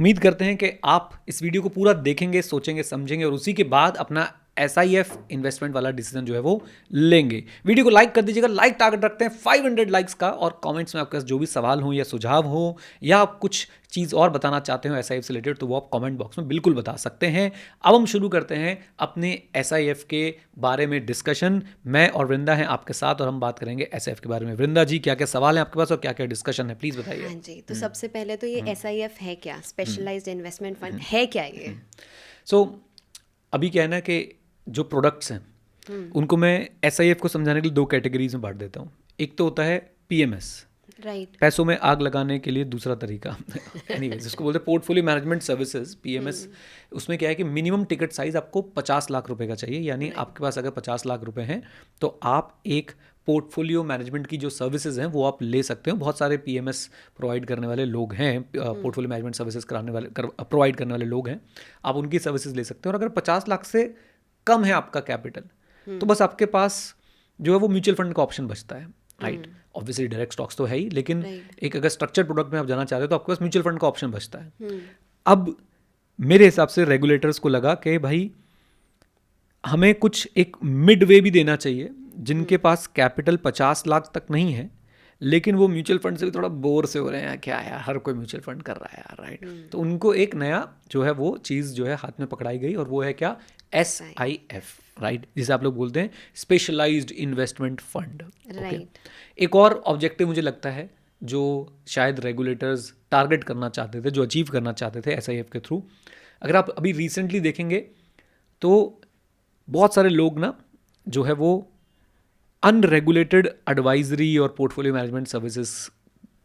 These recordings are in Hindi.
उम्मीद करते हैं कि आप इस वीडियो को पूरा देखेंगे, सोचेंगे, समझेंगे और उसी के बाद अपना SIF इन्वेस्टमेंट वाला डिसीजन जो है वो लेंगे। वीडियो को लाइक कर दीजिएगा, लाइक टारगेट रखते हैं 500 लाइक्स का, और कमेंट्स में आपके पास जो भी सवाल हो या सुझाव हो या आप कुछ चीज़ और बताना चाहते हो SIF से रिलेटेड, तो वो आप कमेंट बॉक्स में बिल्कुल बता सकते हैं। अब हम शुरू करते हैं अपने SIF के बारे में डिस्कशन। मैं और वृंदा हैं आपके साथ और हम बात करेंगे SIF के बारे में। वृंदा जी, क्या क्या सवाल हैं आपके पास और क्या क्या डिस्कशन है, प्लीज़ बताइए। हाँ जी, तो सबसे पहले तो ये SIF है क्या, स्पेशलाइज्ड इन्वेस्टमेंट फंड है क्या ये? सो अभी क्या है ना कि जो प्रोडक्ट्स हैं उनको मैं SIF को समझाने के लिए 2 कैटेगरीज में बांट देता हूँ। एक तो होता है PMS, राइट। पैसों में आग लगाने के लिए दूसरा तरीका एनीवेज इसको बोलते हैं पोर्टफोलियो मैनेजमेंट सर्विसेज, PMS। उसमें क्या है कि मिनिमम टिकट साइज आपको 50 लाख रुपए का चाहिए, यानी आपके पास अगर 50 लाख रुपए हैं तो आप एक पोर्टफोलियो मैनेजमेंट की जो सर्विसेज हैं वो आप ले सकते हो। बहुत सारे PMS प्रोवाइड करने वाले लोग हैं, पोर्टफोलियो मैनेजमेंट सर्विसेज प्रोवाइड करने वाले लोग हैं, आप उनकी सर्विसेज ले सकते हो। और अगर 50 लाख से कम है आपका कैपिटल तो बस आपके पास जो है वो म्यूचुअल फंड का ऑप्शन बचता है, राइट। ऑब्वियसली डायरेक्ट स्टॉक्स तो है ही, लेकिन एक अगर स्ट्रक्चर्ड प्रोडक्ट में आप जाना चाहते हो तो आपके पास म्यूचुअल फंड का ऑप्शन बचता है। अब मेरे हिसाब से रेगुलेटर्स को लगा कि भाई हमें कुछ एक मिड वे भी देना चाहिए, जिनके पास कैपिटल 50 लाख तक नहीं है लेकिन वो म्यूचुअल फंड से भी थोड़ा बोर से हो रहे हैं, क्या यार हर कोई म्यूचुअल फंड कर रहा है यार, राइट। तो उनको एक नया जो है वो चीज़ जो है हाथ में पकड़ाई गई और वो है क्या, SIF, राइट, जिसे आप लोग बोलते हैं स्पेशलाइज्ड इन्वेस्टमेंट फंड। राइट। एक और ऑब्जेक्टिव मुझे लगता है जो शायद रेगुलेटर्स टारगेट करना चाहते थे, जो अचीव करना चाहते थे SIF के थ्रू, अगर आप अभी रिसेंटली देखेंगे तो बहुत सारे लोग ना जो है वो अनरेगुलेटेड एडवाइजरी और पोर्टफोलियो मैनेजमेंट सर्विसेज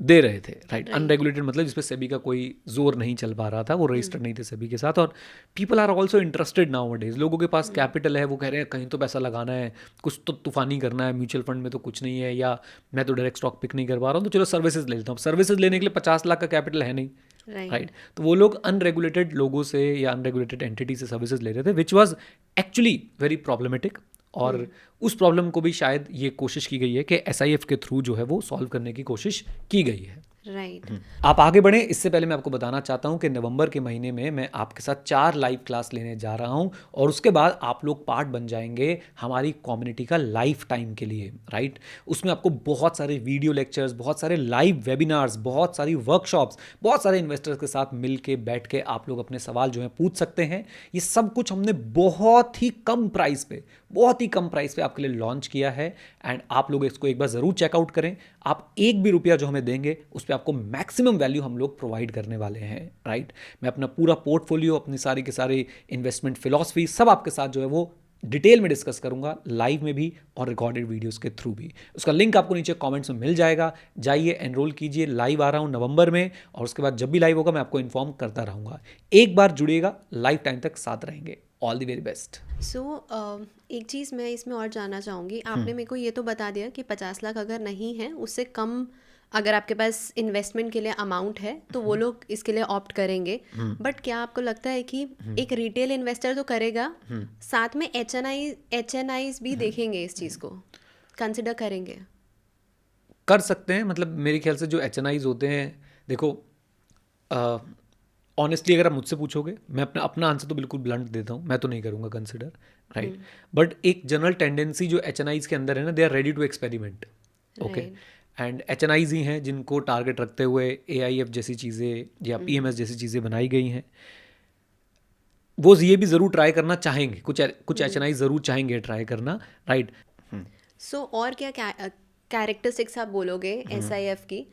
दे रहे थे, राइट। अनरेगुलेटेड मतलब जिस पे सेबी का कोई जोर नहीं चल पा रहा था, वो रजिस्टर्ड नहीं थे सेबी के साथ। और people are also interested nowadays, लोगों के पास कैपिटल है, वो कह रहे हैं कहीं तो पैसा लगाना है, कुछ तो तूफानी करना है, म्यूचुअल फंड में तो कुछ नहीं है, या मैं तो डायरेक्ट स्टॉक पिक नहीं कर पा रहा हूँ तो चलो सर्विसेज ले लेता हूँ। सर्विसेज लेने के लिए 50 लाख का कैपिटल है नहीं, राइट। तो वो लोग अनरेगुलेटेड लोगों से या अनरेगुलेटेड एंटिटी से सर्विसेज ले रहे थे, which was actually very problematic. और उस प्रॉब्लम को भी शायद ये कोशिश की गई है कि SIF के थ्रू जो है वो सॉल्व करने की कोशिश की गई है, राइट। आप आगे बढ़ें इससे पहले मैं आपको बताना चाहता हूं कि नवंबर के महीने में मैं आपके साथ 4 लाइव क्लास लेने जा रहा हूं और उसके बाद आप लोग पार्ट बन जाएंगे हमारी कम्युनिटी का लाइफ टाइम के लिए, राइट। उसमें आपको बहुत सारे वीडियो लेक्चर्स, बहुत सारे लाइव वेबिनार्स, बहुत सारी वर्कशॉप्स, बहुत सारे इन्वेस्टर्स के साथ मिल के बैठ के आप लोग अपने सवाल जो है पूछ सकते हैं। ये सब कुछ हमने बहुत ही कम प्राइस पे आपके लिए लॉन्च किया है एंड आप लोग इसको एक बार ज़रूर चेकआउट करें। आप एक भी रुपया जो हमें देंगे उस पर आपको मैक्सिमम वैल्यू हम लोग प्रोवाइड करने वाले हैं, राइट। मैं अपना पूरा पोर्टफोलियो, अपनी सारी के सारी इन्वेस्टमेंट फिलॉसफी सब आपके साथ जो है वो डिटेल में डिस्कस करूंगा, लाइव में भी और रिकॉर्डेड वीडियोस के थ्रू भी। उसका लिंक आपको नीचे कमेंट्स में मिल जाएगा, जाइए एनरोल कीजिए। लाइव आ रहा हूं नवंबर में और उसके बाद जब भी लाइव होगा मैं आपको इन्फॉर्म करता रहूंगा। एक बार जुड़िएगा, लाइफ टाइम तक साथ रहेंगे। All the very best. So एक चीज़ मैं इसमें और जानना चाहूँगी, आपने मेरे को ये तो बता दिया कि 50 लाख अगर नहीं है, उससे कम अगर आपके पास इन्वेस्टमेंट के लिए अमाउंट है तो वो लोग इसके लिए ऑप्ट करेंगे। बट क्या आपको लगता है कि एक रिटेल इन्वेस्टर तो करेगा, साथ में HNIs भी देखेंगे, इस चीज़ को कंसिडर करेंगे? कर सकते हैं, मतलब मेरे ख्याल से जो HNIs होते हैं, देखो ऑनेस्टली अगर आप मुझसे पूछोगे, मैं अपना आंसर तो बिल्कुल ब्लंट देता हूँ, मैं तो नहीं करूँगा कंसिडर, राइट। बट एक जनरल टेंडेंसी जो HNIs के अंदर है ना, they are ready to experiment, okay. And HNIs ही हैं जिनको टारगेट रखते हुए AIF जैसी चीज़ें या PMS जैसी चीज़ें बनाई गई हैं। वो ये भी ज़रूर ट्राई करना चाहेंगे, कुछ HNIs ज़रूर चाहेंगे ट्राई करना, राइट। सो और क्या कैरेक्टरिस्टिक्स आप बोलोगे SIF की?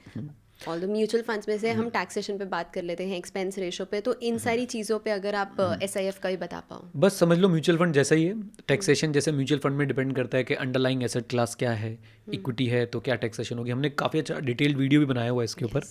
ऑल द म्यूचुअल फंड्स में से हम टैक्सेशन पे बात कर लेते हैं, एक्सपेंस रेशो पे, तो इन सारी चीज़ों पे अगर आप SIF का भी बता पाओ। बस समझ लो म्यूचुअल फंड जैसा ही है। टैक्सेशन जैसे म्यूचुअल फंड में डिपेंड करता है कि अंडरलाइंग एसेट क्लास क्या है, इक्विटी है तो क्या टैक्सेशन होगी। हमने काफ़ी अच्छा डिटेल्ड वीडियो भी बनाया हुआ है इसके ऊपर,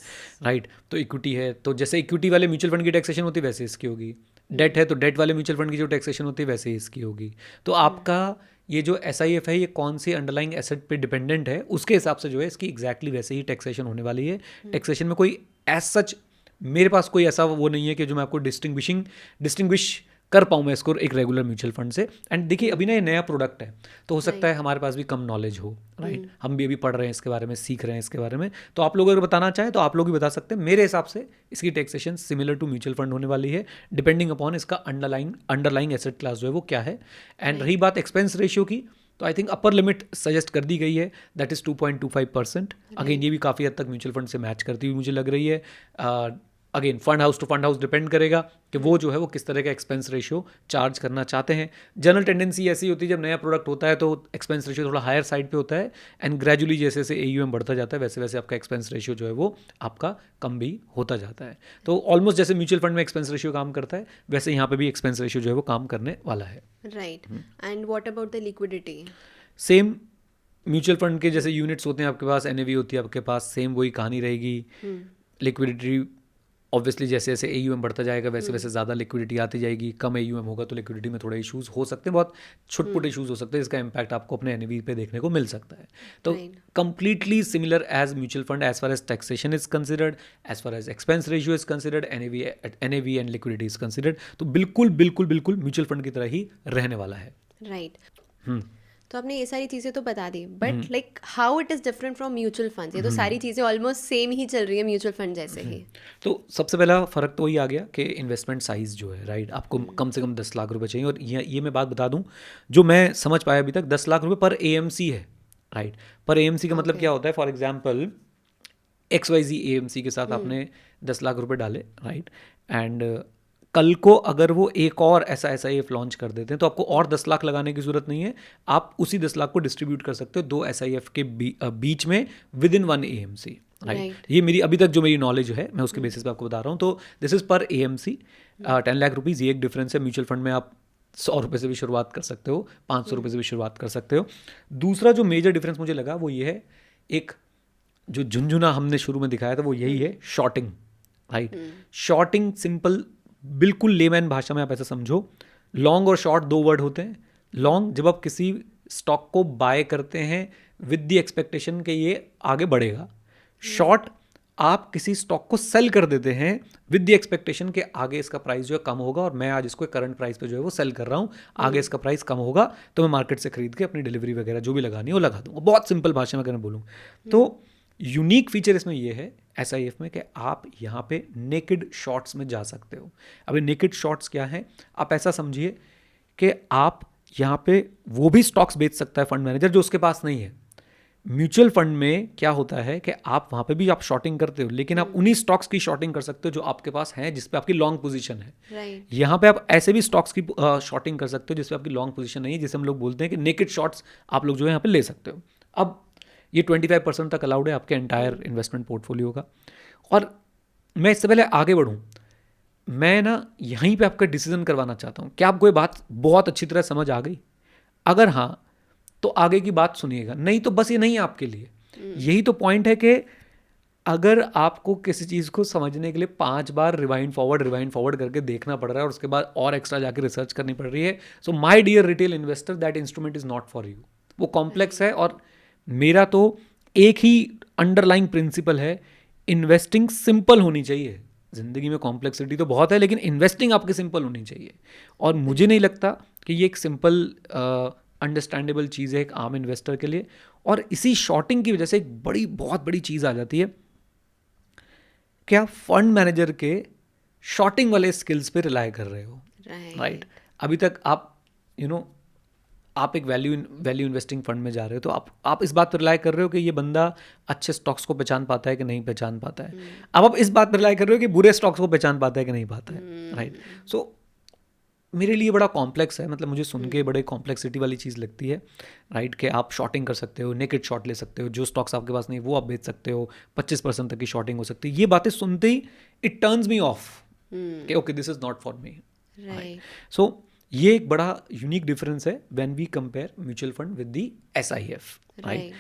राइट। तो इक्विटी है तो जैसे इक्विटी वाले म्यूचुअल फंड की टैक्सेशन होती है वैसे इसकी होगी, डेट है तो डेट वाले म्यूचुअल फंड की जो टैक्सेशन होती है वैसे ही इसकी होगी। तो आपका ये जो SIF है ये कौन सी अंडरलाइंग एसेट पे डिपेंडेंट है उसके हिसाब से जो है इसकी एग्जैक्टली वैसे ही टैक्सेशन होने वाली है। टैक्सेशन में कोई एज सच मेरे पास कोई ऐसा वो नहीं है कि जो मैं आपको डिस्टिंग्विश कर पाऊँ मैं इसको एक रेगुलर म्यूचुअल फंड से। एंड देखिए अभी ना ये नया प्रोडक्ट है, तो हो सकता है हमारे पास भी कम नॉलेज हो, राइट, हम भी अभी पढ़ रहे हैं इसके बारे में, सीख रहे हैं इसके बारे में, तो आप लोग अगर बताना चाहें तो आप लोग भी बता सकते हैं। मेरे हिसाब से इसकी taxation similar to mutual fund होने वाली है, डिपेंडिंग अपॉन इसका अंडरलाइंग एसेट क्लास जो है वो क्या है। एंड रही बात एक्सपेंस रेशियो की, तो I think upper limit suggest कर दी गई है, दैट इज़ 2.25%। अगेन ये भी काफ़ी हद तक म्यूचुअल फंड से मैच करती हुई मुझे लग रही है। Again fund house to fund house depend करेगा कि वो जो है वो किस तरह का एक्सपेंस रेशियो चार्ज करना चाहते हैं। जनरल टेंडेंसी ऐसी होती है जब नया प्रोडक्ट होता है तो एक्सपेंस रेशियो थोड़ा हायर साइड पे होता है, एंड ग्रेजुअली जैसे जैसे AUM बढ़ता जाता है वैसे वैसे आपका एक्सपेंस रेशियो जो है वो आपका कम भी होता जाता है। तो ऑलमोस्ट जैसे म्यूचुअल फंड में एक्सपेंस रेशियो काम करता है वैसे यहाँ पे भी एक्सपेंस रेशियो जो है वो काम करने वाला है। Right, and what about the liquidity? Same mutual fund के जैसे यूनिट्स होते हैं आपके पास, NAV होती है आपके पास, सेम वही कहानी रहेगी। लिक्विडिटी ऑब्वियसली जैसे जैसे AUM बढ़ता जाएगा वैसे वैसे ज़्यादा लिक्विडिटी आती जाएगी। कम AUM होगा तो लिक्विडिटी में थोड़े इश्यूज हो सकते हैं, बहुत छोटे इश्यूज हो सकते हैं, जिसका इम्पैक्ट आपको अपने NAV पे देखने को मिल सकता है। तो completely similar as mutual fund as far as taxation is considered, as far as expense ratio is considered, NAV and liquidity is considered. तो बिल्कुल बिल्कुल बिल्कुल म्यूचुअल फंड की तरह ही रहने वाला है। राइट, तो आपने ये सारी चीज़ें तो बता दी, but like how it is different from mutual funds? ये तो सारी चीज़ें ऑलमोस्ट सेम ही चल रही है म्यूचुअल फंड जैसे ही। तो सबसे पहला फ़र्क तो वही आ गया कि इन्वेस्टमेंट साइज़ जो है, राइट, आपको कम से कम 10 लाख रुपए चाहिए। और ये मैं बात बता दूं जो मैं समझ पाया अभी तक, 10 लाख रुपए पर AMC है, राइट। पर AMC का मतलब क्या होता है? फॉर एग्जाम्पल XYZ AMC के साथ आपने 10 लाख रुपए डाले, राइट, एंड कल को अगर वो एक और ऐसा SIF लॉन्च कर देते हैं तो आपको और 10 लाख लगाने की ज़रूरत नहीं है, आप उसी 10 लाख को डिस्ट्रीब्यूट कर सकते हो 2 SIF के बीच में विद इन 1 AMC, राइट। ये मेरी अभी तक जो मेरी नॉलेज है मैं उसके बेसिस पे आपको बता रहा हूँ। तो दिस इज़ पर AMC 10 लाख रुपीज़, ये एक डिफरेंस है। म्यूचुअल फंड में आप 100 रुपये से भी शुरुआत कर सकते हो, 500 रुपये से भी शुरुआत कर सकते हो। दूसरा जो मेजर डिफरेंस मुझे लगा वो ये है, एक जो झुंझुना हमने शुरू में दिखाया था वो यही है, शॉर्टिंग, राइट। शॉर्टिंग सिंपल, बिल्कुल लेमैन भाषा में आप ऐसा समझो, लॉन्ग और शॉर्ट 2 वर्ड होते हैं। लॉन्ग जब आप किसी स्टॉक को बाय करते हैं विद द एक्सपेक्टेशन कि ये आगे बढ़ेगा। शॉर्ट आप किसी स्टॉक को सेल कर देते हैं विद द एक्सपेक्टेशन कि आगे इसका प्राइस जो है कम होगा और मैं आज इसको करंट प्राइस पे जो है वो सेल कर रहा हूँ, आगे इसका प्राइस कम होगा तो मैं मार्केट से खरीद के अपनी डिलीवरी वगैरह जो भी लगानी है वो लगा दूंगा। बहुत सिंपल भाषा में अगर मैं बोलूँ तो यूनिक फीचर इसमें ये है SIF में कि आप यहाँ पे नेकेड शॉर्ट्स में जा सकते हो। अभी नेकेड शॉर्ट्स क्या है? आप ऐसा समझिए कि आप यहाँ पे वो भी स्टॉक्स बेच सकता है फंड मैनेजर जो उसके पास नहीं है। म्यूचुअल फंड में क्या होता है कि आप वहाँ पे भी आप शॉर्टिंग करते हो, लेकिन आप उन्हीं स्टॉक्स की शॉर्टिंग कर सकते हो जो आपके पास हैं, जिस पे आपकी लॉन्ग पोजीशन है। यहाँ पे आप ऐसे भी स्टॉक्स की शॉर्टिंग कर सकते हो जिस पे आपकी लॉन्ग पोजीशन नहीं है, जिसे हम लोग बोलते हैं कि नेकेड शॉर्ट्स आप लोग जो है यहाँ पे ले सकते हो। अब ये 25% तक अलाउड है आपके एंटायर इन्वेस्टमेंट पोर्टफोलियो का। और मैं इससे पहले आगे बढ़ूँ, मैं ना यहीं पे आपका डिसीजन करवाना चाहता हूँ। क्या आपको ये बात बहुत अच्छी तरह समझ आ गई? अगर हाँ तो आगे की बात सुनिएगा, नहीं तो बस ये नहीं है आपके लिए। यही तो पॉइंट है कि अगर आपको किसी चीज़ को समझने के लिए 5 बार रिवाइंड फॉरवर्ड करके देखना पड़ रहा है और उसके बाद और एक्स्ट्रा जाके रिसर्च करनी पड़ रही है, so my dear retail investor, that instrument is not for you. वो कॉम्प्लेक्स है और मेरा तो एक ही अंडरलाइंग प्रिंसिपल है, इन्वेस्टिंग सिंपल होनी चाहिए। ज़िंदगी में कॉम्प्लेक्सिटी तो बहुत है लेकिन इन्वेस्टिंग आपकी सिंपल होनी चाहिए। और मुझे नहीं लगता कि ये एक सिंपल अंडरस्टैंडेबल चीज़ है एक आम इन्वेस्टर के लिए। और इसी शॉर्टिंग की वजह से एक बहुत बड़ी चीज़ आ जाती है कि आप फंड मैनेजर के शॉर्टिंग वाले स्किल्स पे रिलाई कर रहे हो, राइट। अभी तक आप आप एक वैल्यू इन्वेस्टिंग फंड में जा रहे हो तो आप इस बात पर रिलाई कर रहे हो कि ये बंदा अच्छे स्टॉक्स को पहचान पाता है कि नहीं पहचान पाता है। अब आप इस बात पर रिलाई कर रहे हो कि बुरे स्टॉक्स को पहचान पाता है कि नहीं पाता है, राइट। सो मेरे लिए बड़ा कॉम्प्लेक्स है, मतलब मुझे सुन के बड़े कॉम्प्लेक्सिटी वाली चीज़ लगती है, राइट, कि आप शॉर्टिंग कर सकते हो, नेकेड शॉर्ट ले सकते हो, जो स्टॉक्स आपके पास नहीं वो आप बेच सकते हो, 25% तक की शॉर्टिंग हो सकती है। ये बातें सुनते ही इट टर्न्स मी ऑफ कि okay this is not for me, right. So ये एक बड़ा यूनिक डिफरेंस है when we compare mutual fund with the SIF, right.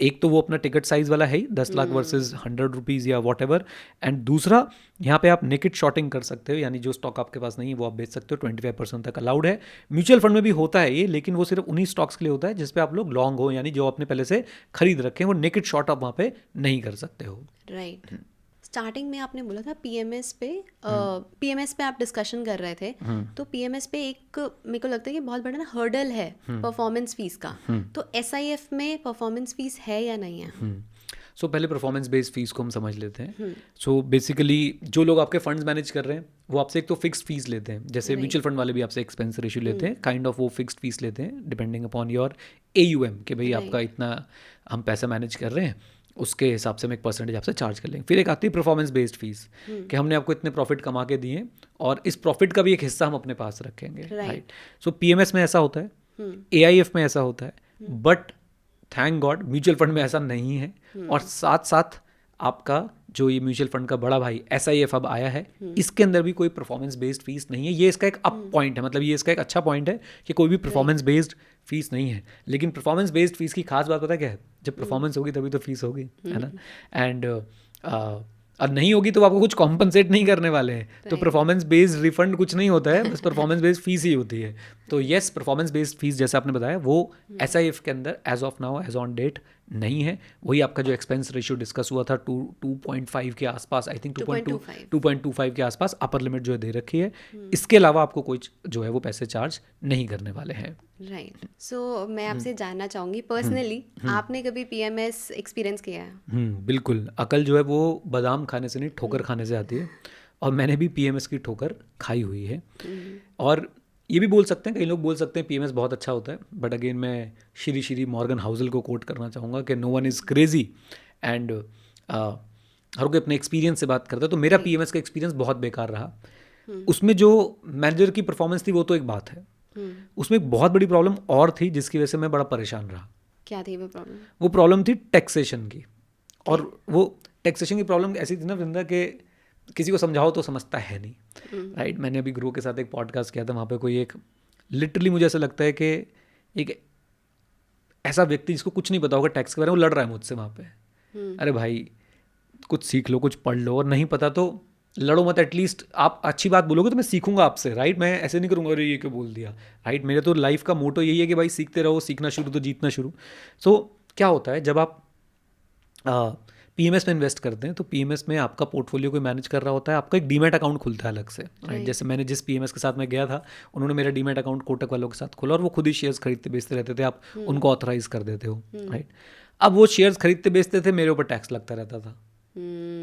एक तो वो अपना टिकट साइज वाला है ही 10 लाख वर्सेस 100 रुपीज़ या वॉट एवर, एंड दूसरा यहाँ पे आप नेकेड शॉर्टिंग कर सकते हो, यानी जो स्टॉक आपके पास नहीं है वो आप बेच सकते हो, 25% तक अलाउड है। म्यूचुअल फंड में भी होता है ये, लेकिन वो सिर्फ उन्हीं स्टॉक्स के लिए होता है जिस पे आप लोग लॉन्ग हो, यानी जो आपने पहले से खरीद रखे हैं, वो नेकेड शॉर्ट आप वहाँ पे नहीं कर सकते हो, राइट। स्टार्टिंग में आपने बोला था पीएमएस पे आप डिस्कशन कर रहे थे, तो पीएमएस पे एक मेरे को लगता है कि बहुत बड़ा ना हर्डल है परफॉर्मेंस फीस का, तो एसआईएफ में परफॉर्मेंस फीस है या नहीं है? सो पहले परफॉर्मेंस बेस्ड फीस को हम समझ लेते हैं. सो बेसिकली जो लोग आपके फंड्स मैनेज कर रहे हैं वो आपसे एक तो फिक्स्ड फीस लेते हैं, जैसे म्यूचुअल फंड वाले भी आपसे एक्सपेंस रेशियो लेते हैं, काइंड ऑफ वो फिक्स्ड फीस लेते हैं डिपेंडिंग अपॉन योर AUM कि भाई आपका इतना हम पैसा मैनेज कर रहे हैं, उसके हिसाब से हम एक परसेंटेज आपसे चार्ज कर लेंगे. फिर एक आती है परफॉर्मेंस बेस्ड फीस कि हमने आपको इतने प्रॉफिट कमा के दिए और इस प्रॉफिट का भी एक हिस्सा हम अपने पास रखेंगे. राइट. सो PMS में ऐसा होता है, AIF में ऐसा होता है, but thank God mutual fund में ऐसा नहीं है. और साथ साथ आपका जो ये म्यूचुअल फंड का बड़ा भाई SIF अब आया है, इसके अंदर भी कोई परफॉर्मेंस बेस्ड फीस नहीं है. ये इसका एक अप पॉइंट है, मतलब ये इसका एक अच्छा पॉइंट है कि कोई भी परफॉर्मेंस बेस्ड फीस नहीं है. लेकिन परफॉर्मेंस बेस्ड फीस की खास बात पता क्या है, जब परफॉर्मेंस होगी तभी तो फीस होगी, है ना. एंड और नहीं होगी तो आपको कुछ कॉम्पनसेट नहीं करने वाले हैं. तो परफॉर्मेंस बेस्ड रिफंड कुछ नहीं होता है, बस परफॉर्मेंस बेस्ड फीस ही होती है. तो येस, परफॉर्मेंस बेस्ड फीस जैसे आपने बताया वो SIF के अंदर as of now, as on date नहीं है. वही आपका जो एक्सपेंस रेशियो डिस्कस हुआ था 2.5 के आसपास, आई थिंक 2.25 के आसपास अपर लिमिट जो है दे रखी है. इसके अलावा आपको कोई जो है वो पैसे चार्ज नहीं करने वाले हैं. राइट. सो मैं आपसे जानना चाहूँगी पर्सनली, आपने कभी PMS एक्सपीरियंस किया है? बिल्कुल. अकल जो है वो बादाम खाने से नहीं ठोकर खाने से आती है, और मैंने भी PMS की ठोकर खाई हुई है. और ये भी बोल सकते हैं, कई लोग बोल सकते हैं PMS बहुत अच्छा होता है, बट अगेन मैं श्री मॉर्गन हाउसल को कोट करना चाहूँगा कि no one is crazy, and हर कोई अपने एक्सपीरियंस से बात करता है. तो मेरा PMS का एक्सपीरियंस बहुत बेकार रहा. उसमें जो मैनेजर की परफॉर्मेंस थी वो तो एक बात है, उसमें एक बहुत बड़ी प्रॉब्लम और थी जिसकी वजह से मैं बड़ा परेशान रहा. क्या थी वो प्रॉब्लम? वो प्रॉब्लम थी टैक्सेशन की. और वो टैक्सेशन की प्रॉब्लम ऐसी थी ना वृंदा के किसी को समझाओ तो समझता है नहीं. राइट. मैंने अभी ग्रो के साथ एक पॉडकास्ट किया था, वहाँ पे कोई एक लिटरली मुझे ऐसा लगता है कि एक ऐसा व्यक्ति जिसको कुछ नहीं पता होगा टैक्स के बारे में, वो लड़ रहा है मुझसे वहाँ पे. अरे भाई कुछ सीख लो, कुछ पढ़ लो, और नहीं पता तो लड़ो मत. एटलीस्ट आप अच्छी बात बोलोगे तो मैं सीखूंगा आपसे. राइट. मैं ऐसे नहीं करूँगा अरे ये क्यों बोल दिया. राइट. मेरे तो लाइफ का मोटो यही है कि भाई सीखते रहो, सीखना शुरू तो जीतना शुरू. सो क्या होता है जब आप PMS में इन्वेस्ट करते हैं तो PMS में आपका पोर्टफोलियो कोई मैनेज कर रहा होता है, आपका एक डीमैट अकाउंट खुलता है अलग से. राइट. जैसे मैंने जिस PMS के साथ में गया था उन्होंने मेरा डीमैट अकाउंट कोटक वालों के साथ खोला, और वो खुद ही शेयर्स खरीदते बेचते रहते थे. आप उनको ऑथराइज कर देते हो. राइट. अब वो शेयर्स खरीदते बेचते थे, मेरे ऊपर टैक्स लगता रहता था.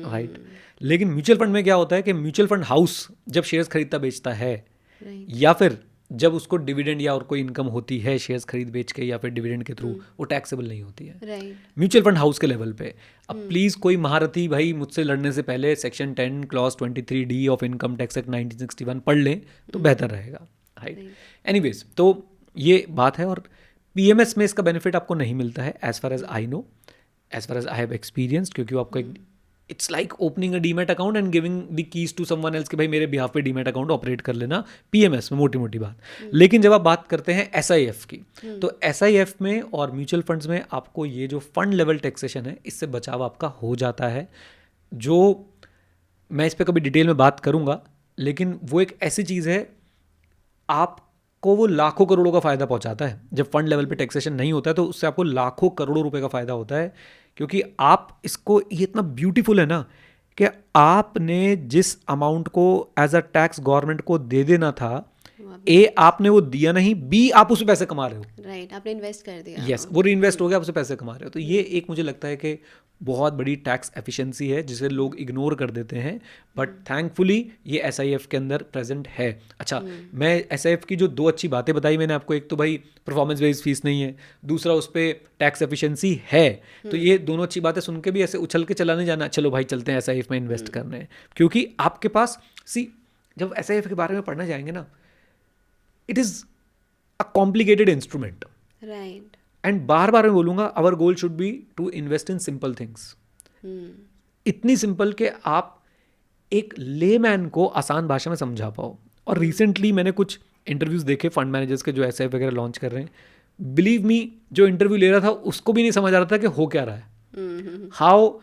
राइट. लेकिन म्यूचुअल फंड में क्या होता है कि म्यूचुअल फंड हाउस जब शेयर्स खरीदता बेचता है, या फिर जब उसको डिविडेंड या और कोई इनकम होती है शेयर्स खरीद बेच के या फिर डिविडेंड के थ्रू, वो टैक्सेबल नहीं होती है म्यूचुअल फंड हाउस के लेवल पे. अब प्लीज़ कोई महारथी भाई मुझसे लड़ने से पहले section 10 clause 23D of income tax act 1961 पढ़ लें तो बेहतर रहेगा. राइट. एनीवेज, तो ये बात है. और PMS में इसका बेनिफिट आपको नहीं मिलता है as far as I know, as far as I have experience, क्योंकि वो आपका it's like opening a demat account and giving the keys to someone else कि भाई मेरे बिहाफ पे डीमैट अकाउंट ऑपरेट कर लेना PMS में, मोटी मोटी बात. लेकिन जब आप बात करते हैं SIF की, तो SIF में और म्यूचुअल फंड्स में आपको ये जो फंड लेवल टैक्सेशन है इससे बचाव आपका हो जाता है. जो मैं इस पर कभी डिटेल में बात करूँगा, लेकिन वो एक ऐसी चीज़ है आपको वो लाखों करोड़ों का फ़ायदा पहुँचाता है. जब फंड लेवल पे टैक्सेशन नहीं होता है तो उससे आपको लाखों करोड़ों रुपए का फ़ायदा होता है, क्योंकि आप इसको, ये इतना ब्यूटीफुल है ना कि आपने जिस अमाउंट को एज अ टैक्स गवर्नमेंट को दे देना था, आपने वो दिया नहीं, आप उससे पैसे कमा रहे हो. राइट. आपने इन्वेस्ट कर दिया. यस, वो रीइन्वेस्ट हो गया, आप उससे पैसे कमा रहे हो. तो ये एक मुझे लगता है कि बहुत बड़ी टैक्स एफिशिएंसी है जिसे लोग इग्नोर कर देते हैं, बट थैंकफुली ये SIF के अंदर प्रेजेंट है. अच्छा, मैं SIF की जो 2 अच्छी बातें बताई मैंने आपको, एक तो भाई परफॉर्मेंस बेस्ड फीस नहीं है, दूसरा उस पर टैक्स एफिशिएंसी है. तो ये दोनों अच्छी बातें सुन के भी ऐसे उछल के चला नहीं जाना, चलो भाई चलते हैं SIF में इन्वेस्ट करने, क्योंकि आपके पास जब SIF के बारे में पढ़ना जाएंगे ना, it is a complicated instrument. Right. And बार बार मैं बोलूँगा, our goal should be to invest in simple things. इतनी सिंपल कि आप एक लेमैन को आसान भाषा में समझा पाओ. और रिसेंटली मैंने कुछ इंटरव्यूज़ देखे फंड मैनेजर्स के जो SIF वगैरह लॉन्च कर रहे हैं. बिलीव मी, जो इंटरव्यू ले रहा था उसको भी नहीं समझ आ रहा था कि हो क्या रहा है. हाउ,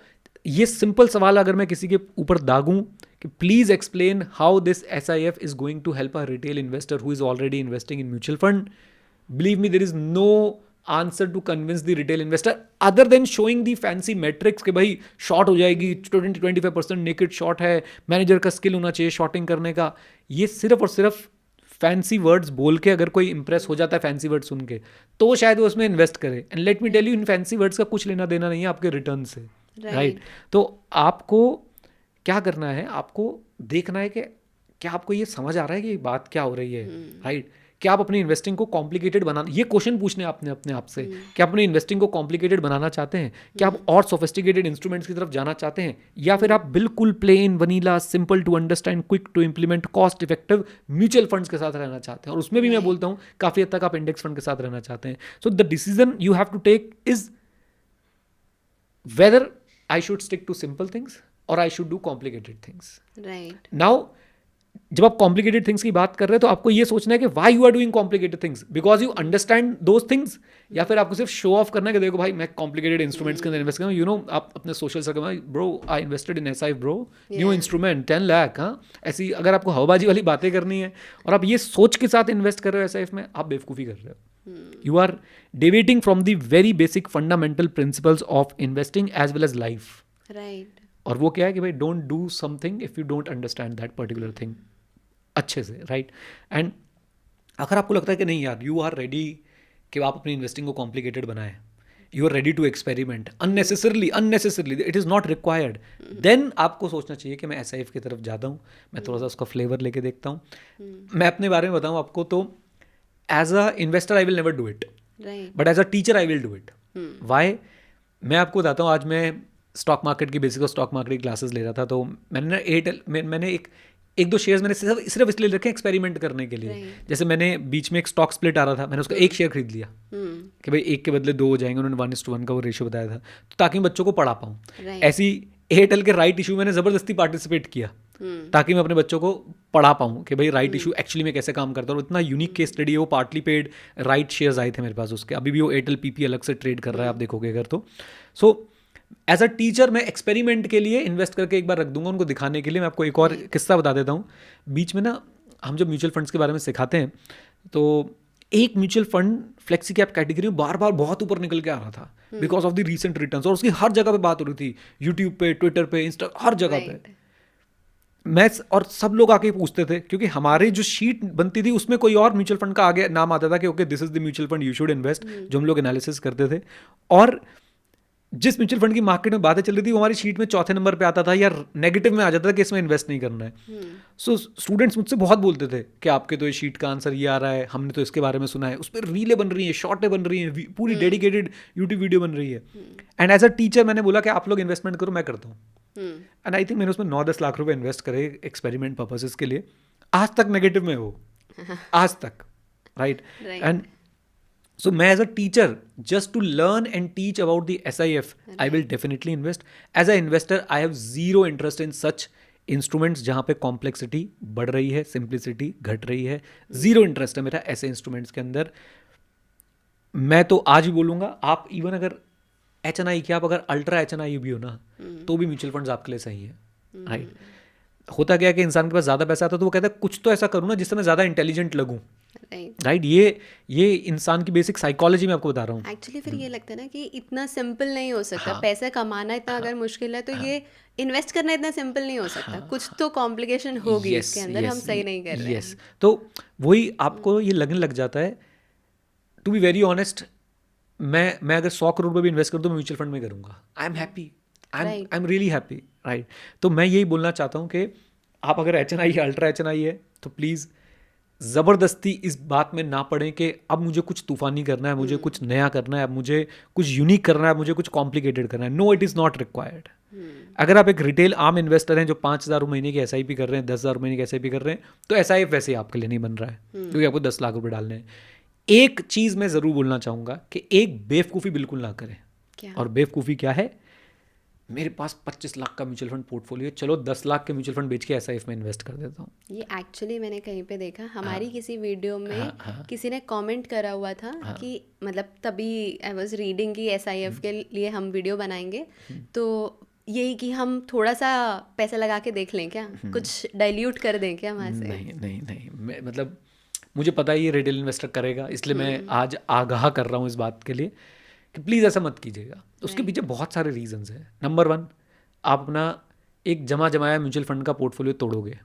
ये सिंपल सवाल अगर मैं किसी के ऊपर दागूं कि please explain how this SIF is going to help a retail investor who is already investing in mutual fund, believe me there is no answer to convince the retail investor other than showing the fancy metrics कि भाई शॉर्ट हो जाएगी 20-25% नेकेड शॉर्ट है, मैनेजर का स्किल होना चाहिए शॉर्टिंग करने का। ये सिर्फ और सिर्फ फैंसी वर्ड्स बोल के अगर कोई इंप्रेस हो जाता है फैंसी वर्ड सुन के, तो शायद वो उसमें इन्वेस्ट करे। And let me tell you, in fancy words का कुछ लेना देना नहीं है आपके रिटर्न से, राइट? तो आपको क्या करना है, आपको देखना है कि क्या आपको ये समझ आ रहा है कि बात क्या हो रही है, राइट? क्या आप अपनी इन्वेस्टिंग को कॉम्प्लिकेटेड बनाना, ये क्वेश्चन पूछने आपने अपने आप से, क्या आप अपनी इन्वेस्टिंग को कॉम्प्लिकेटेड बनाना चाहते हैं? क्या आप और सोफिस्टिकेटेड इंस्ट्रूमेंट्स की तरफ जाना चाहते हैं, या फिर आप बिल्कुल plain vanilla simple to understand quick to implement cost effective mutual funds के साथ रहना चाहते हैं? और उसमें भी मैं बोलता हूँ काफ़ी हद तक आप इंडेक्स फंड के साथ रहना चाहते हैं। So the decision you have to take is whether I should stick to simple things और I should do complicated things, right? Now जब आप कॉम्प्लिकेटेड थिंग्स की बात कर रहे हैं तो आपको ये सोचना है कि why you are doing complicated things, because you understand those things, या फिर आपको सिर्फ शो ऑफ करना है कि देखो भाई मैं कॉम्प्लिकेटेड इंस्ट्रूमेंट्स के अंदर इन्वेस्ट कर रहा हूँ। यू नो, आप अपने सोशल सर्कल में, bro I invested in SIF bro, new instrument 10 lakh, हाँ, ऐसी अगर आपको हवाबाजी वाली बातें करनी है और आप ये सोच के साथ इन्वेस्ट कर रहे हो SIF में, आप बेवकूफ़ी कर रहे हो। You are deviating from the very basic fundamental principles of investing as well as life, right? और वो क्या है कि भाई don't do something if you don't understand that particular thing अच्छे से, राइट? एंड अगर आपको लगता है कि नहीं यार, यू आर रेडी कि आप अपनी इन्वेस्टिंग को कॉम्प्लिकेटेड बनाएं, you are ready to experiment unnecessarily, it is not required, then आपको सोचना चाहिए कि मैं SIF की तरफ जाता हूँ, मैं थोड़ा सा उसका फ्लेवर लेके देखता हूँ। मैं अपने बारे में बताऊँ आपको, तो as a investor I will never do it, but as a teacher I will do it. Why? मैं आपको बताता हूँ, आज मैं स्टॉक मार्केट की बेसिक और स्टॉक मार्केट की क्लासेस ले रहा था, तो मैंने ना एयरटेल, मैंने एक दो शेयर्स मैंने सिर्फ इसलिए रखे एक्सपेरिमेंट करने के लिए। जैसे मैंने बीच में एक स्टॉक स्प्लिट आ रहा था, मैंने उसका एक शेयर खरीद लिया कि भाई एक के बदले 2 हो जाएंगे, उन्होंने 1:1 का वो रेशियो बताया था, तो ताकि मैं बच्चों को पढ़ा पाऊँ। ऐसी एयरटेल के राइट इशू मैंने ज़बरदस्ती पार्टिसिपेट किया ताकि मैं अपने बच्चों को पढ़ा पाऊँ कि भाई राइट इशू एक्चुअली में कैसे काम करता है। और इतना यूनिक केस स्टडी है वो, पार्टली पेड राइट शेयर्स आए थे मेरे पास उसके, अभी भी वो एयरटेल PP अलग से ट्रेड कर रहा है, आप देखोगे अगर तो। सो एज अ टीचर मैं एक्सपेरिमेंट के लिए इन्वेस्ट करके एक बार रख दूंगा उनको दिखाने के लिए। मैं आपको एक और किस्सा बता देता हूँ। बीच में ना हम जब म्यूचुअल फंड्स के बारे में सिखाते हैं, तो एक mutual fund flexi cap category में बार बार बहुत ऊपर निकल के आ रहा था because of the recent returns, और उसकी हर जगह पे बात हो रही थी, यूट्यूब पे, ट्विटर पे, इंस्टा, हर जगह पे। मैं और सब लोग आके पूछते थे, क्योंकि हमारी जो शीट बनती थी उसमें कोई और म्यूचुअल फंड का आगे नाम आता था कि okay this is the mutual fund you should invest, जो हम लोग एनालिसिस करते थे। और जिस म्यूचुअल फंड की मार्केट में बातें चल रही थी वो हमारी शीट में चौथे नंबर पे आता था या नेगेटिव में आ जाता था कि इसमें इन्वेस्ट नहीं करना है। सो स्टूडेंट्स मुझसे बहुत बोलते थे कि आपके तो ये शीट का आंसर ये आ रहा है, हमने तो इसके बारे में सुना है, उस पर रीलें बन रही हैं, शॉर्टें बन रही हैं, पूरी डेडिकेटेड यूट्यूब वीडियो बन रही है। एंड एज अ टीचर मैंने बोला कि आप लोग इन्वेस्टमेंट करो, मैं करता हूँ। एंड आई थिंक मैंने उसमें 9-10 लाख रुपए इन्वेस्ट करे एक्सपेरिमेंट पर्पसेस के लिए। आज तक नेगेटिव में हो, आज तक, राइट? एंड so मैं as a teacher just to learn and teach about the SIF, I will definitely invest. As an investor I have zero interest in such instruments जहाँ पे complexity बढ़ रही है, simplicity घट रही है। zero interest है मेरा ऐसे instruments के अंदर। मैं तो आज भी बोलूँगा, आप इवन अगर HNI क्या, आप अगर अल्ट्रा HNI भी हो ना, तो भी म्यूचुअल फंड्स आपके लिए सही है, राइट? होता क्या है कि इंसान के पास ज़्यादा पैसा आता है तो वो कहता है कुछ तो ऐसा करूँ ना जिससे मैं ज़्यादा इंटेलिजेंट लगूँ, राइट? ये इंसान की बेसिक साइकोलॉजी में आपको बता रहा हूँ। एक्चुअली फिर ये लगता है ना कि इतना सिंपल नहीं हो सकता। पैसा कमाना इतना अगर मुश्किल है तो ये इन्वेस्ट करना इतना सिंपल नहीं हो सकता। कुछ तो कॉम्प्लिकेशन होगी इसके अंदर, हम सही नहीं कर रहे हैं। तो वही आपको ये लगने लग जाता है। टू बी वेरी ऑनेस्ट, मैं अगर 100 करोड़ रुपये भी इन्वेस्ट कर दूँ, मैं म्यूचुअल फंड में करूँगा। I am happy, I am really happy, right? तो मैं यही बोलना चाहता हूँ कि आप अगर HNI या अल्ट्रा HNI है तो प्लीज़ ज़बरदस्ती इस बात में ना पड़ें कि अब मुझे कुछ तूफ़ानी करना है, मुझे कुछ नया करना है, अब मुझे कुछ यूनिक करना है, मुझे कुछ कॉम्प्लिकेटेड करना है। No, it is not required. अगर आप एक रिटेल आम इन्वेस्टर हैं जो 5,000 महीने की SIP कर रहे हैं, 10,000 महीने की SIP कर रहे हैं, तो SIF वैसे ही आपके लिए नहीं बन रहा है, क्योंकि आपको 10 लाख रुपए डालने हैं। एक चीज़ मैं ज़रूर बोलना चाहूँगा कि एक बेवकूफ़ी बिल्कुल ना करें। और बेवकूफ़ी क्या है? मेरे पास 25 लाख का म्यूचुअल फंड पोर्टफोलियो, चलो 10 लाख के म्यूचुअल फंड बेच के SIF में इन्वेस्ट कर देता हूँ। ये एक्चुअली मैंने कहीं पे देखा, हमारी किसी वीडियो में किसी ने कमेंट करा हुआ था कि मतलब तभी आई वाज रीडिंग कि SIF के लिए हम वीडियो बनाएंगे, तो यही कि हम थोड़ा सा पैसा लगा के देख लें क्या, कुछ डाइल्यूट कर दें क्या वहाँ से? नहीं, मतलब मुझे पता है ये रिटेल इन्वेस्टर करेगा, इसलिए मैं आज आगाह कर रहा हूँ इस बात के लिए कि प्लीज़ ऐसा मत कीजिएगा। उसके पीछे बहुत सारे रीजंस हैं। नंबर 1, आप अपना एक जमाया म्यूचुअल फंड का पोर्टफोलियो तोड़ोगे।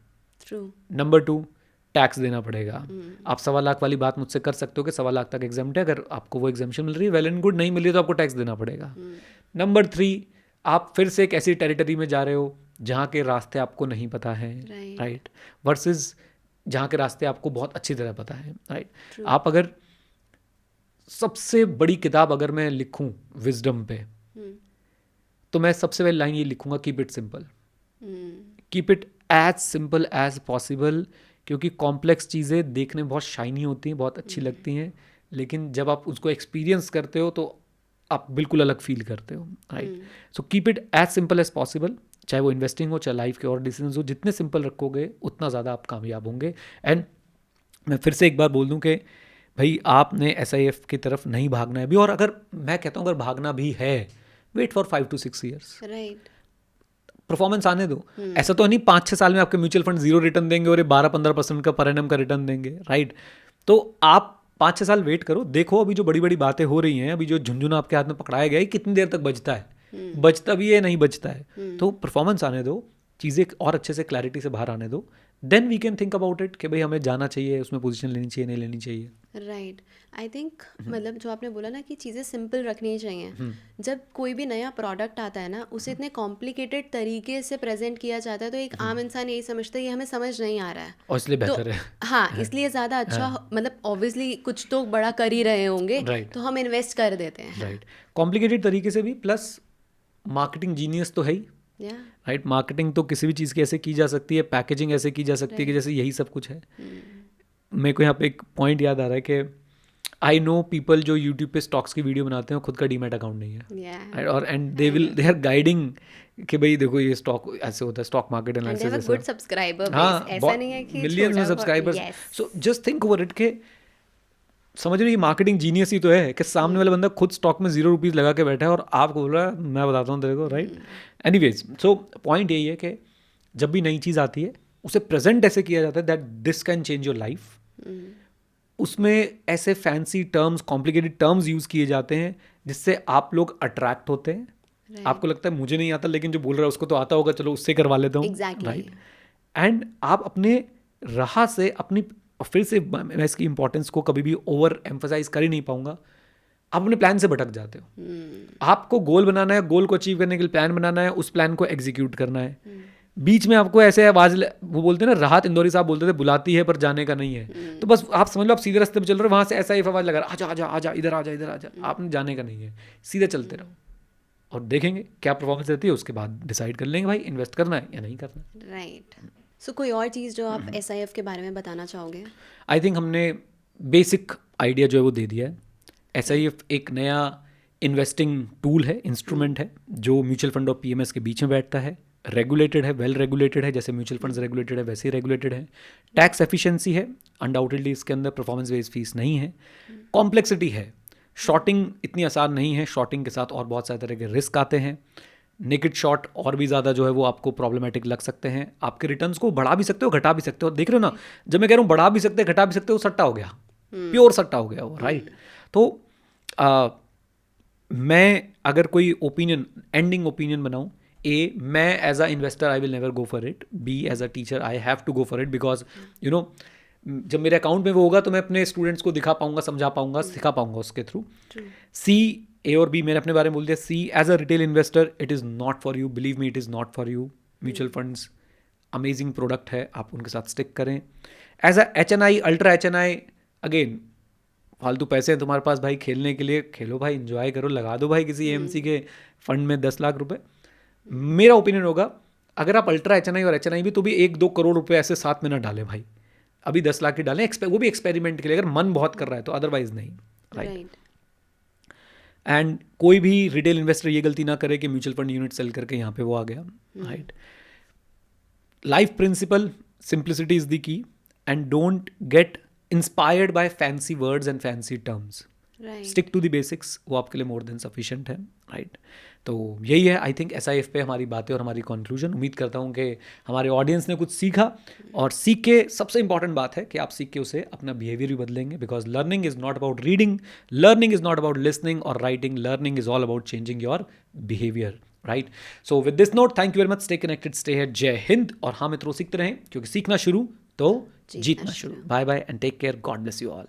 नंबर 2, टैक्स देना पड़ेगा। आप 1.25 लाख वाली बात मुझसे कर सकते हो कि 1.25 लाख तक एग्जाम्प्ट है, अगर आपको वो एग्जाम्पशन मिल रही है वेल एंड गुड, नहीं मिल रही है तो आपको टैक्स देना पड़ेगा। नंबर 3, आप फिर से एक ऐसी टेरिटरी में जा रहे हो जहाँ के रास्ते आपको नहीं पता है, राइट, वर्सेस जहाँ के रास्ते आपको बहुत अच्छी तरह पता है, राइट। आप अगर सबसे बड़ी किताब अगर मैं लिखूं विजडम पे, तो मैं सबसे पहले लाइन ये लिखूंगा, keep it simple, keep it as simple as possible. क्योंकि कॉम्प्लेक्स चीज़ें देखने में बहुत शाइनी होती हैं, बहुत अच्छी लगती हैं, लेकिन जब आप उसको एक्सपीरियंस करते हो तो आप बिल्कुल अलग फील करते हो, right. So keep it as simple as possible, चाहे वो इन्वेस्टिंग हो चाहे लाइफ के और डिसीजन हो, जितने सिंपल रखोगे उतना ज़्यादा आप कामयाब होंगे। एंड मैं फिर से एक बार बोल दूं कि भाई आपने SIF की तरफ नहीं भागना है भी, और अगर मैं कहता हूँ अगर भागना भी है, wait for 5 to 6 years, right. Performance आने दो। ऐसा तो नहीं 5-6 साल में आपके म्यूचुअल फंड 0 रिटर्न देंगे और ये 12-15% का पर एनम का रिटर्न देंगे, राइट। तो आप 5-6 साल वेट करो, देखो अभी जो बड़ी बड़ी बातें हो रही हैं, अभी जो झुंझुना आपके हाथ में पकड़ाया गया है कितनी देर तक बचता है, बचता भी है नहीं बचता है, तो परफॉर्मेंस आने दो, चीज़ें और अच्छे से क्लैरिटी से बाहर आने दो, then we can think about it कि भाई हमें जाना चाहिए, उसमें पोजीशन लेनी चाहिए नहीं लेनी चाहिए। राइट। आई थिंक मतलब जो आपने बोला ना कि चीज़ें सिंपल रखनी चाहिए। जब कोई भी नया प्रोडक्ट आता है ना, उसे इतने कॉम्प्लिकेटेड तरीके से प्रेजेंट किया जाता है तो एक आम इंसान यही समझता है ये हमें समझ नहीं आ रहा है, और इसलिए तो बेहतर है। हाँ, इसलिए ज़्यादा अच्छा मतलब ऑब्वियसली कुछ तो बड़ा कर ही रहे होंगे, Right. तो हम इन्वेस्ट कर देते हैं। राइट, कॉम्प्लिकेटेड तरीके से भी, प्लस मार्केटिंग जीनियस तो है ही, या राइट। मार्केटिंग तो किसी भी चीज़ की ऐसे की जा सकती है, पैकेजिंग ऐसे की जा सकती है कि जैसे यही सब कुछ है। मेरे को यहाँ पे एक पॉइंट याद आ रहा है कि आई नो पीपल जो यूट्यूब पे स्टॉक्स की वीडियो बनाते हैं, खुद का डीमैट अकाउंट नहीं है, या और एंड दे आर गाइडिंग कि भाई देखो ये स्टॉक ऐसे होता है, stock market and they analysis have a ऐसा। गुड सब्सक्राइबर हाँ, बेस, ऐसा नहीं है कि मिलियंस में छोटा subscribers. yes. So just think over it के समझ रहे हो, ये मार्केटिंग जीनियस ही तो है कि सामने वाला बंदा खुद स्टॉक में 0 रुपीज़ लगा के बैठा है और आपको बोल रहा है मैं बताता हूँ तेरे को, राइट। एनीवेज, सो पॉइंट यही है कि जब भी नई चीज़ आती है उसे प्रेजेंट ऐसे किया जाता है that this can change your life. उसमें ऐसे fancy terms, complicated terms use किए जाते हैं जिससे आप लोग अट्रैक्ट होते हैं। Right. आपको लगता है मुझे नहीं आता, लेकिन जो बोल रहा है उसको तो आता होगा, चलो उससे करवा लेता हूँ, Exactly. राइट। एंड आप अपने राह से अपनी, फिर से मैं इसकी इंपॉर्टेंस को कभी भी ओवर एम्फसाइज कर ही नहीं पाऊंगा, आप अपने प्लान से भटक जाते हो। आपको गोल बनाना है, गोल को अचीव करने के लिए प्लान बनाना है, उस प्लान को एग्जीक्यूट करना है। बीच में आपको ऐसे आवाज, वो बोलते हैं ना, राहत इंदौरी साहब बोलते थे बुलाती है पर जाने का नहीं है, तो बस आप समझ लो आप सीधे रास्ते पे चल रहे हो, वहां से ऐसा ही आवाज लगा रहा, आजा आजा आजा इधर आजा इधर आजा, आपने जाने का नहीं है, सीधे चलते रहो और देखेंगे क्या परफॉर्मेंस रहती है, उसके बाद डिसाइड कर लेंगे भाई इन्वेस्ट करना है या नहीं करना। राइट। सो कोई और चीज़ जो आप SIF के बारे में बताना चाहोगे? आई थिंक हमने बेसिक आइडिया जो है वो दे दिया है। SIF एक नया इन्वेस्टिंग टूल है, इंस्ट्रूमेंट है, जो म्यूचुअल फंड और PMS के बीच में बैठता है, रेगुलेटेड है, वेल रेगुलेटेड है, जैसे म्यूचुअल फंड्स रेगुलेटेड है वैसे ही रेगुलेटेड है। टैक्स एफिशिएंसी है, अनडाउटेडली इसके अंदर परफॉर्मेंस बेस्ड फीस नहीं है। कॉम्प्लेक्सिटी है, शॉर्टिंग इतनी आसान नहीं है, शॉर्टिंग के साथ और बहुत सारे तरह के रिस्क आते हैं। नेकेड शॉर्ट और भी ज़्यादा जो है वो आपको प्रॉब्लमेटिक लग सकते हैं, आपके रिटर्न्स को बढ़ा भी सकते हो घटा भी सकते हो। देख रहे हो ना, जब मैं कह रहा हूँ बढ़ा भी सकते हैं घटा भी सकते हो, सट्टा हो गया, प्योर सट्टा हो गया वो, राइट। तो मैं अगर कोई ओपिनियन, एंडिंग ओपिनियन बनाऊँ, मैं as a investor I will never go for it, as a teacher I have to go for it, because you know जब मेरे अकाउंट में वो होगा तो मैं अपने स्टूडेंट्स को दिखा पाऊंगा, समझा पाऊंगा, सिखा पाऊंगा उसके थ्रू। A और B मैंने अपने बारे में बोल दिया। C as a retail investor it is not for you, believe me it is not for you. Mutual funds amazing product है, आप उनके साथ स्टिक करें। As a HNI, ultra HNI, again फालतू पैसे हैं तुम्हारे पास भाई खेलने के लिए, खेलो भाई, एंजॉय करो, लगा दो भाई किसी AMC के फंड में 10 लाख रुपए। मेरा ओपिनियन होगा अगर आप अल्ट्रा HNI और HNI भी, तो भी 1-2 करोड़ रुपए ऐसे साथ में ना डालें भाई, अभी 10 लाख की डालें, वो भी एक्सपेरिमेंट के लिए, अगर मन बहुत कर रहा है तो, अदरवाइज नहीं, राइट। एंड कोई भी रिटेल इन्वेस्टर ये गलती ना करे कि म्यूचुअल फंड यूनिट सेल करके यहाँ पे वो आ गया, right. Life principle, simplicity is the key, and don't get inspired by fancy words and fancy terms, stick to the basics, वो आपके लिए मोर देन सफिशिएंट है, राइट। तो यही है आई थिंक SIF पे हमारी बातें और हमारी कंक्लूजन। उम्मीद करता हूँ कि हमारे ऑडियंस ने कुछ सीखा, और सीख के सबसे इंपॉर्टेंट बात है कि आप सीख के उसे अपना बिहेवियर भी बदलेंगे, because learning is not about reading, learning is not about listening और writing, learning is all about changing your behaviour, right. So with this note, thank you very much, stay connected, stay here, Jai Hind. और हाँ मित्रों, सीखते रहें, क्योंकि सीखना शुरू तो जीतना शुरू। Bye bye and take care, God bless you all.